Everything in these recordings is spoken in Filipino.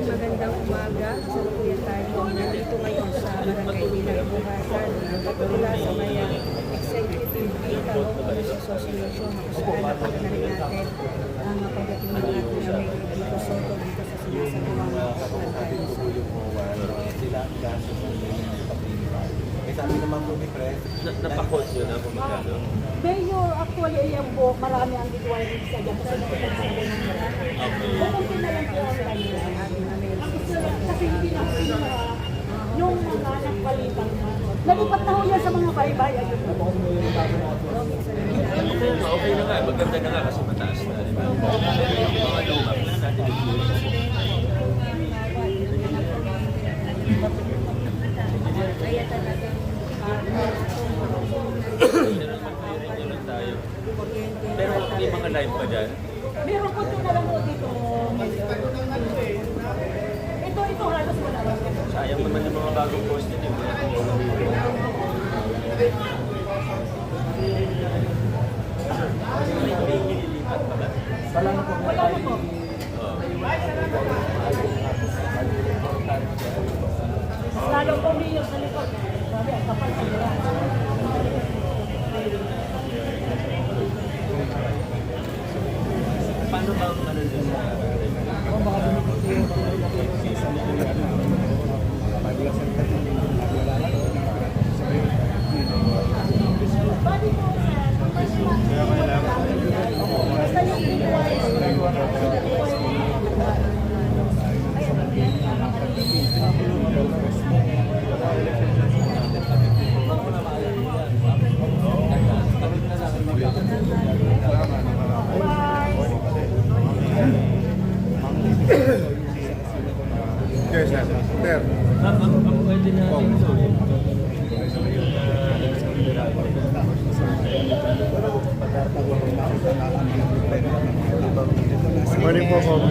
magandang umaga. Sa Kuya tayo. Nandito ngayon sa Barangay Binagbuhatan. Mula sa may Executive Data Office Association kung saan napaganarin natin ang pagdating ng ating Mayor Vico Soto dito sa sinasagawang pagkakalisa. Sabi naman po ni Fred, napakot yun na kung magkano. Mayor, actually, ayan po, marami ang gituwa rin sa dyan. Kasi nakikita na lang po ang kanila. Kasi hindi na po yung mga nagpalitan na. Nalipat na ho yan sa mga baybay. Ayun na po. Okay na nga, maganda na nga kasi mataas na. Diba? Yung mga luma, wala natin Kaya talagang pero may mga live pa dyan. Meron po ito na lang po dito. Ito halos wala lang. Sayang naman yung mga bagong post nito. May nililipat pa ba? Wala na po. Lalo po Mayor sa likod. Sabi, ang kapal sa nila. Paano ba ang manunod sa yes, sir. ang pwede natin ito eh. Morning po, Mom.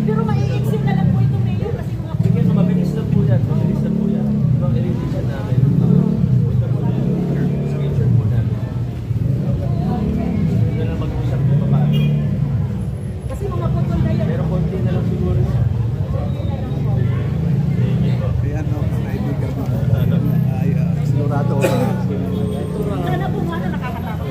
Pero maiiksin na lang po ito Mayor kasi mga Bigyan ko, mabilis lang po yan. Mabilis lang po yan. Ibang elevation namin. Screenshot po namin. Hindi na lang mag-usap yung papaano. kasi mga putol na yan. Pero konti na lang siguro. Ayan, no, kaibigan mo. Ay, sigurado. Sana po nga na nakakatakot.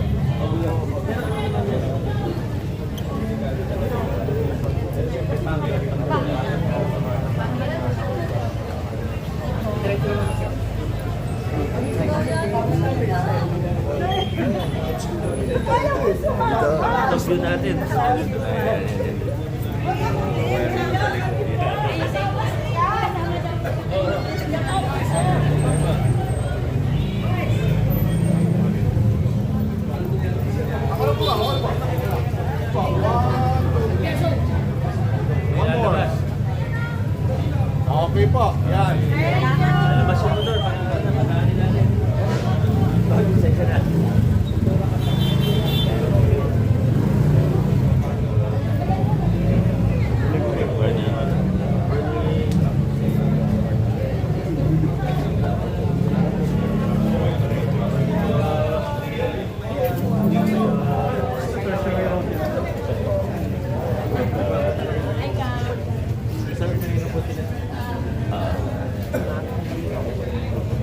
Tapos yun natin. Okay po, yan. Alabas yung motor. Pagkakanin natin. Pasensya na.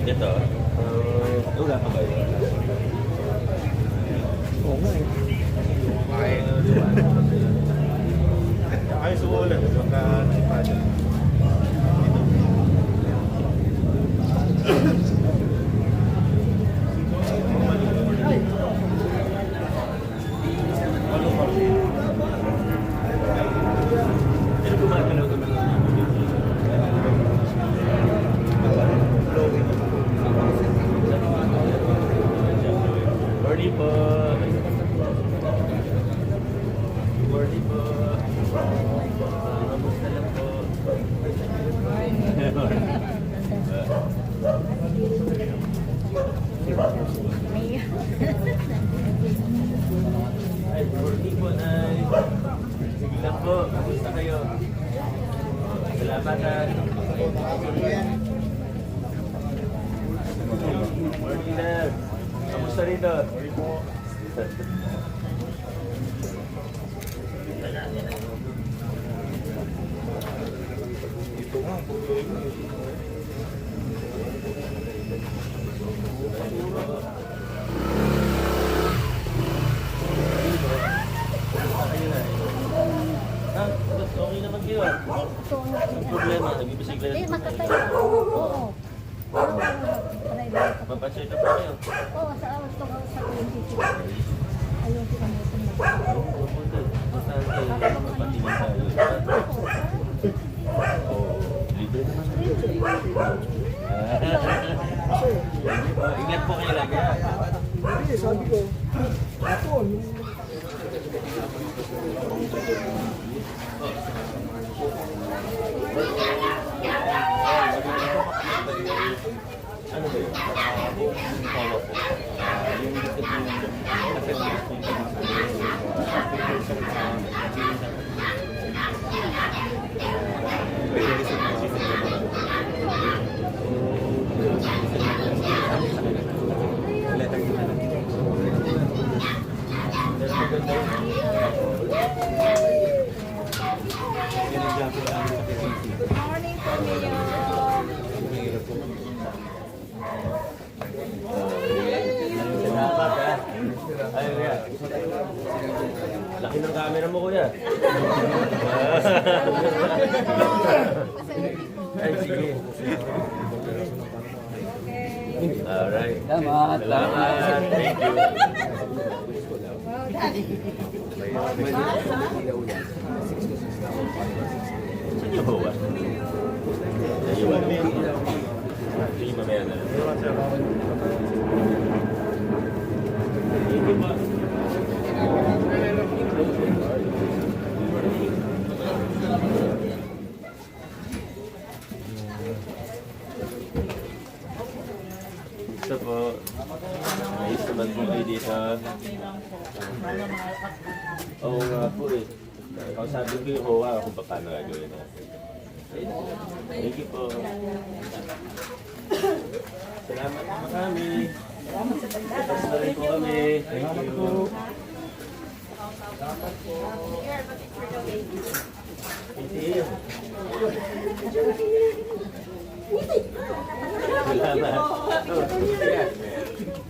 Ito. Wala ka ba yun? Oo nga eh. Ayos ulit. Baka naipada. Pero gumagalaw kami. Morning po. Morning po. Kamusta lang po? Ay, morning po, Nay. Sige lang po. Kamusta kayo? Salamat. dito. Ha? Okay naman kayo. Ang problema, nagbibisikleta. Eh, magkatayo. Oo. Mapacheck up pa kayo. Oo, sa awas ko sa PNCC. Ayun, kinamutin mo. Patingin tayo. Oo. Libre naman. Ingat po kayo lagi. Hindi, sabi ko. Ako, Ano ba yun? Follow po. Morning po, Mayor. Salamat ha. Ay, kuya. Laki ng camera mo, kuya. Ay, sige. Alright. Salamat. Thank you. Saan yung bawa? Naiwan mo yun. Sige, mamaya na lang. Hindi ba? Gusto po. Ayos naman po kayo dito. Oo nga po eh. Kausapin ko yung HOA kung paano gagawin natin. Thank you po. Salamat po kami. Tapos na rin po kami. Thank you. Thank you. Salamat.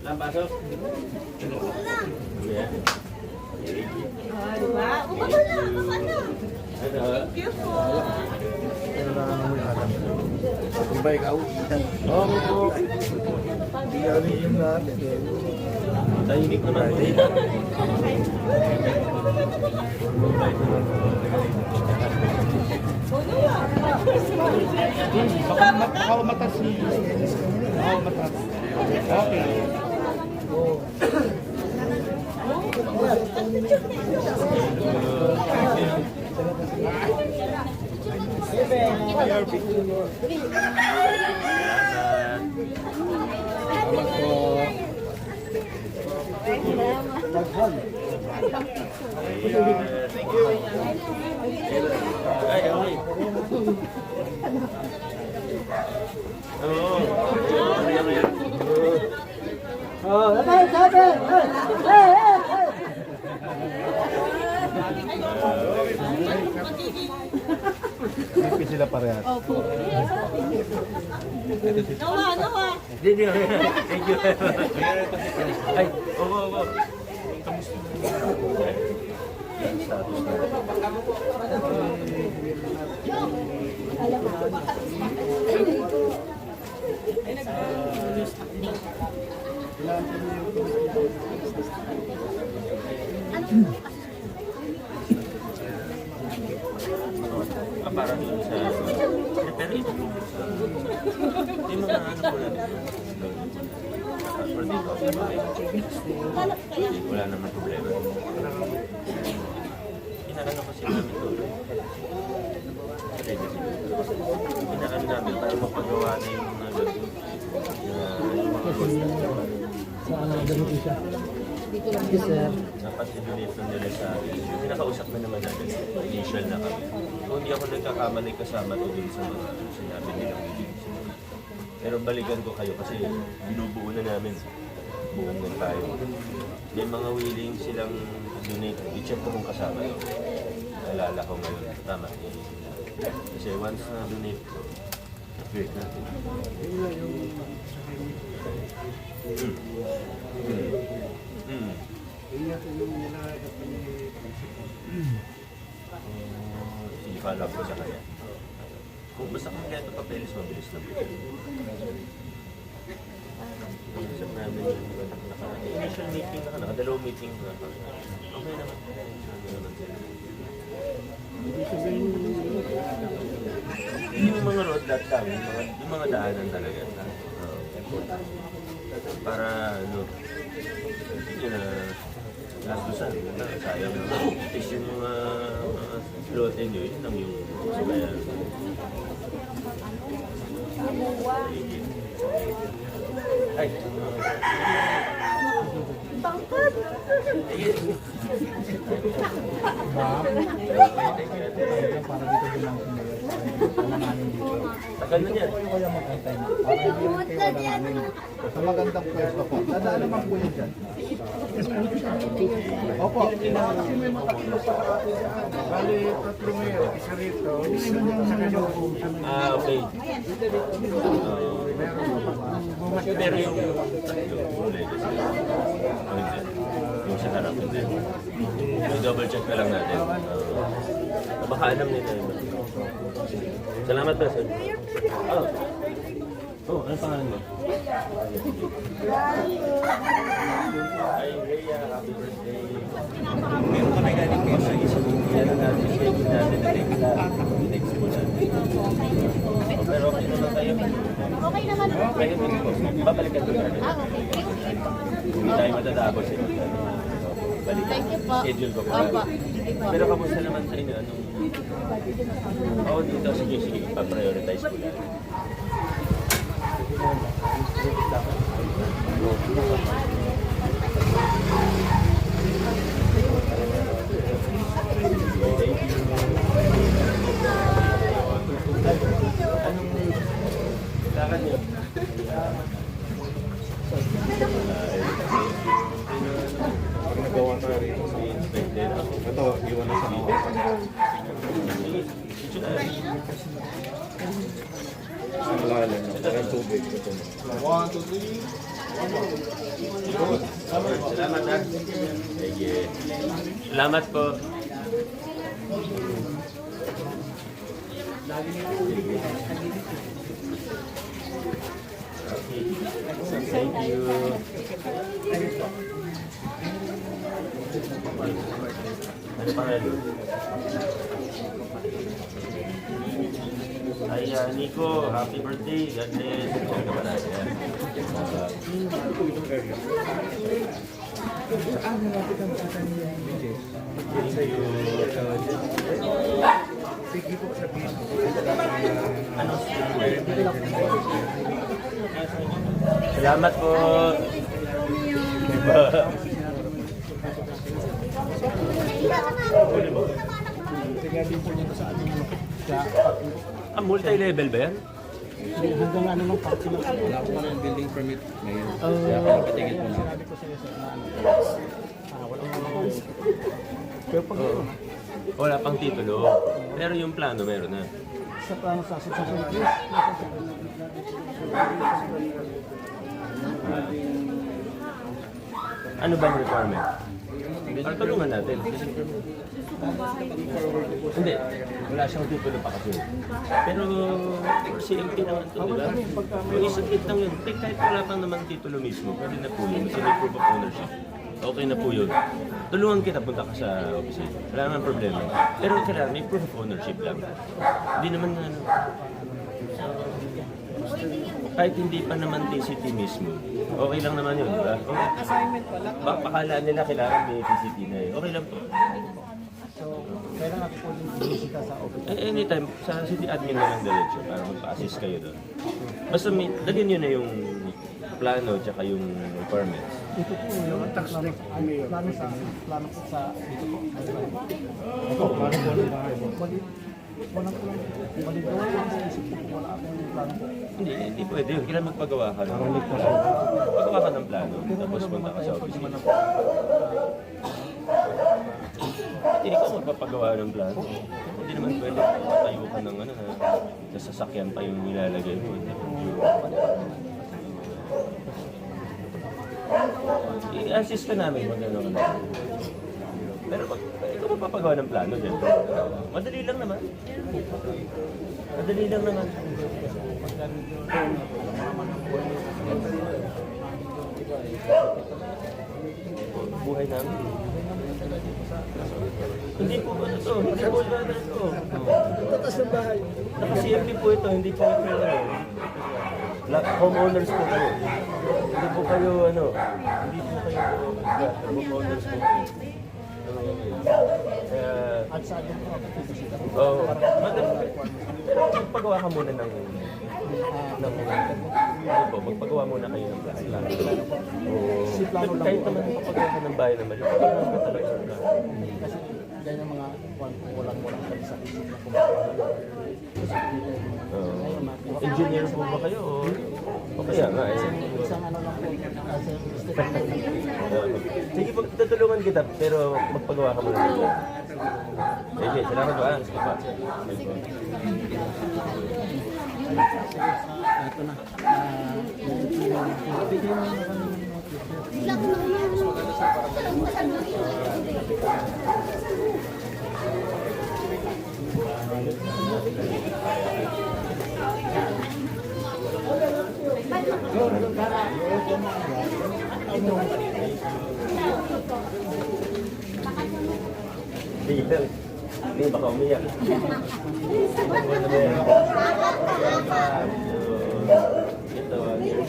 Lampasok? Yeah. Thank you po. Kung ba ikaw? Oo po. Hindi yung natin eh. Tahimik naman po dito. Baka matas si... Oo, matas. Okay. Ay, okay. Oo. Happy sila parehas. Hindi. Thank you. Ay, oo. Parang yun sa... Pero ito po. Hindi mo na ano po lang. Wala naman problema. Inaano kasi namin ito. Inaano namin para mapagawa na yung mga gagawin. Dapat i-donate na nila sa akin. Pinakausap na naman natin. Initial na kami. Kung hindi ako nagkakamali kasama to dun sa mga sinabi nilang ibig. Pero balikan ko kayo kasi binubuo na namin. Kung tayo, may mga willing silang donate. I-check ko kung kasama yun. Naalala ko ngayon. Tama. Kasi once na donate ko, upgrade natin. I-follow up ko sa kanya. Kung basta kung kaya ito papeles, mabilis na po. Sa namin yung initial meeting na nakadalawang meeting na okay naman. Yung mga road that lang, yung mga daanan talaga. Important. Para ano, hindi nyo na gastusan. Sayang naman. Is yung mga lote nyo, yun lang yung subayan. Ay, Bangkad! Para dito din lang tagal na yan. kaya mag-antay na. Para hindi lang kayo wala namin. Sa magandang pwesto po. Dadaan naman po yun dyan. Opo. Kasi may matakilo pa sa atin dyan. Bali, tatlo ngayon. Isa rito. Sa kanya po. Okay. Pero yung yung sa harap hindi. I-double check na lang natin. Baka alam nila yun. Salamat ba, sir? Oh, ano pangalan mo? Ay, Rhea, happy birthday. Meron kami galing kayo sa isang ano natin, schedule natin na next mo natin. Pero okay naman kayo. Okay naman po. Kayo din po. Babalikan ko natin. Okay. Hindi tayo matatapos. Balik. Thank you po. Schedule ko po. Opo. Pero kamusta naman sa inyo? Anong... Oo, dito. Sige, sige. Pa-prioritize ko lang. Anong lakad niyo? Pag nagawa tayo rito sa Inspected. ito, iwan na sa mga. Sa malalim. Ang tubig. Ito. 1, 2, 3. Salamat ha. Sige. Salamat po. Okay. Thank you. Ano pangalan? Ay, Nico, happy birthday. God bless. Okay ka ba na? Saan nalapit ang satan niya? Thank you. Sige po sa piso. Ano? Salamat po. Tingnan po niya sa ating Multi-level ba yan? hanggang ano ng party na wala po na yung building permit ngayon. Kaya patigil po na. Sinabi ko sa iyo sa wala mo pero pag Wala pang titulo. Pero yung plano meron na. sa plano sa susunod Ano ba yung requirement? Tulungan natin. Hindi. Wala siyang titulo pa kasi. Pero for CMP naman ito, di ba? Yung isang kit lang yun. Kahit wala pang naman titulo mismo, pwede na po yun. Kasi may proof of ownership. Okay na po yun. Tulungan kita, punta ka sa office. Wala naman problema. Pero kailangan may proof of ownership lang. Hindi naman na ano. Kahit hindi pa naman TCT mismo, okay lang naman yun, di ba? Assignment pala. Pakalaan nila kailangan may TCT na yun. Okay lang po. So, kailangan ako po din bumisita sa office. Anytime, sa city admin na lang diretso para magpa-assist kayo doon. Basta lagyan nyo na yung plano tsaka yung requirements. Ito po yung tax deck. Plano po sa dito po. Ito, plano po ng bahay mo. walang kulang. Maligaw lang sa isip ko kung wala akong plano po. Hindi pwede yun. Kailangan magpagawa ka. Pagawa ka ng plano. Tapos punta ka sa office. Hindi ka magpapagawa ng plano. Hindi naman pwede matayo ka ng ano na sasakyan pa yung nilalagay mo. I-assist ka namin mag-ano ka na. Pero pag ikaw magpapagawa ng plano dyan, madali lang naman. Madali lang naman. Buhay namin. Hindi po ano to, hindi po brother to. Tatas ng bahay. Naka-CMP po ito, hindi po ito homeowners po kayo. Hindi po kayo ano, hindi po kayo homeowners po. Kaya, At sa akin po, dito sila. pero magpagawa ka muna ng magpagawa muna kayo ng plano. Pero kahit naman magpagawa ka ng bahay na mali, magpagawa ka talaga ng plano. Kasi ganyan mga walang kami sa isip na kumakawa. Engineer po ba kayo o kaya nga eh? Isang ano lang po, kasi Sige, tutulungan kita pero magpagawa ka muna. Sige, salamat ba? Sige pa. ito na. Bigyan mo na kami ng notice. Sige lang. Hindi, baka umiyak. Ito, ilang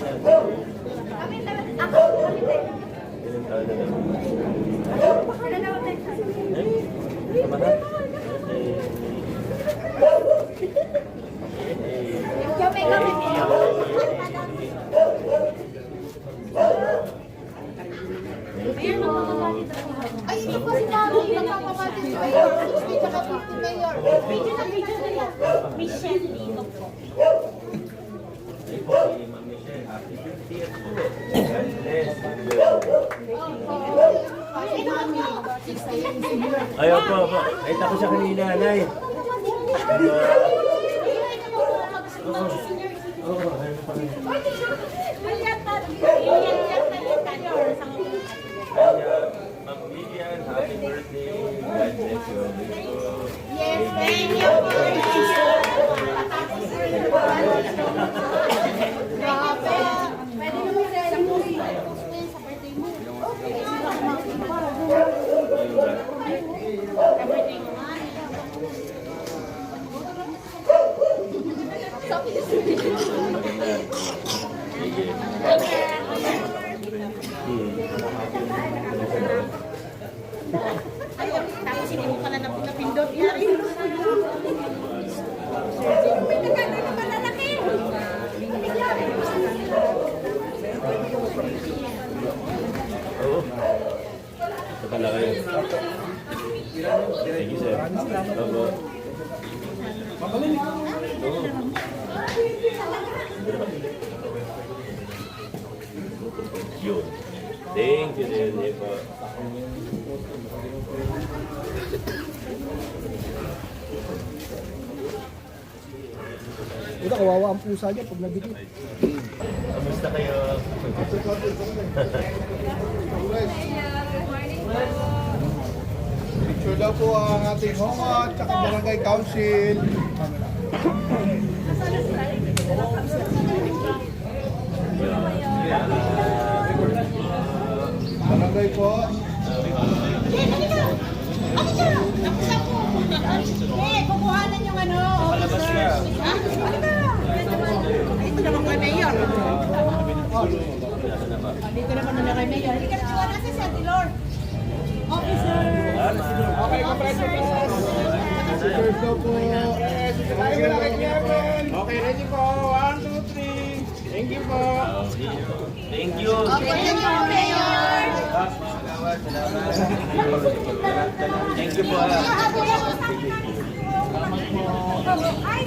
taon na lang. Tama na? Ay, ito po si Mami, nakakamatis si Mayor. 60 tsaka 50 Mayor. Video na yan. Michelle Lino po. Ay po, kay Ma'am Michelle, happy 50th po. God bless. Ayaw po. Nakita ko siya kanina, Nay. Oo, ayaw pa rin. Kaya, Ma'am Vivian, happy birthday. God bless you. Yes, thank you po. Grabe. Pwede naman sa movie. Sa birthday mo. Tapos hindi mo pala napindot yan. Oo. Ito pala kayo. Thank you, sir. Opo. Oo. Yun. Thank you, sir. Po. Ito, kawawa ang pusa niya pag nabigit. Kamusta kayo? Picture daw po ang ating home at saka barangay council. Barangay po. Kukuhanan yung ano, officer. Ito naman kay Mayor. Dito naman na kay Mayor. Hindi ka nagsiwala sa Santi Lord. Officer. Okay, kapatid. Picture daw po. Okay, ready po. 1, 2, 3. Thank you po. Thank you. Thank you, Mayor. Thank you po. Salamat po. Ay,